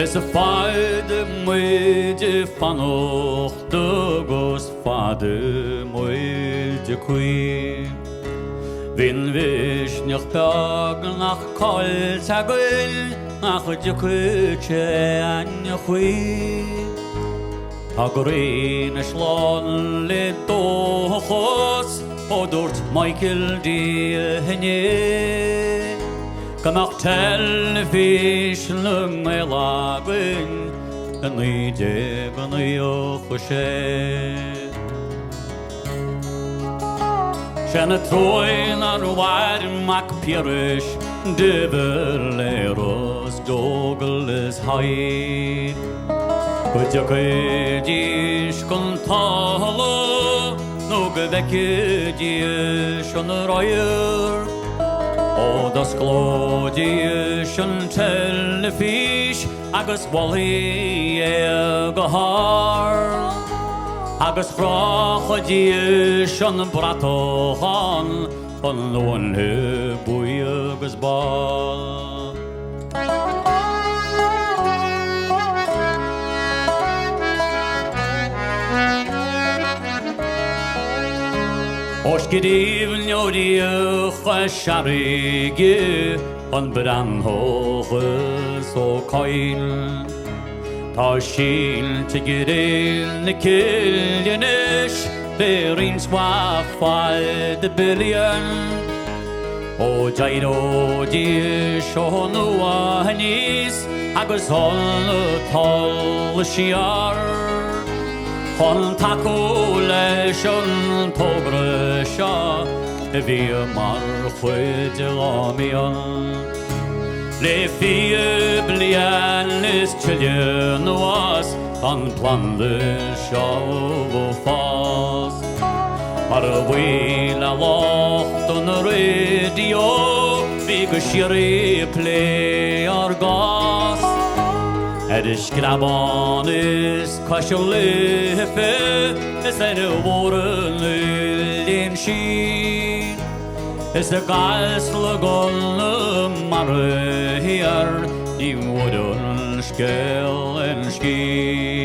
Is a fade muide fanoch dugos fade muide kui. Vin vishnach pag nach kol tagul nach jukuche an kui. Agrin shlon le tochos odort Michael die hene. Kamach telfish lung elagin and lide gan yochshe. Shana troin ar war mak pirish develeros dogel is high. But you could dish contalo no gevekedish on the royer. O das glodish and telfish agus wally gahar. Agus frachadish on bratohan on the one who boy agus ball. Osh gedivn jodi chasharige on bran hoge so koil. Ta shil tigiril nikilianish berin swafal de billion. O jairo dish on wahanis agus on tol shiar. Hon takole shon togresha vi mar khud lamian le fie blian is chillen was on plan de show fast mar we la locht on radio vi gshiri play our gas. Is graban is kasholefe is a woren in she is the gaslogon mare here you wouldn't scale and ski.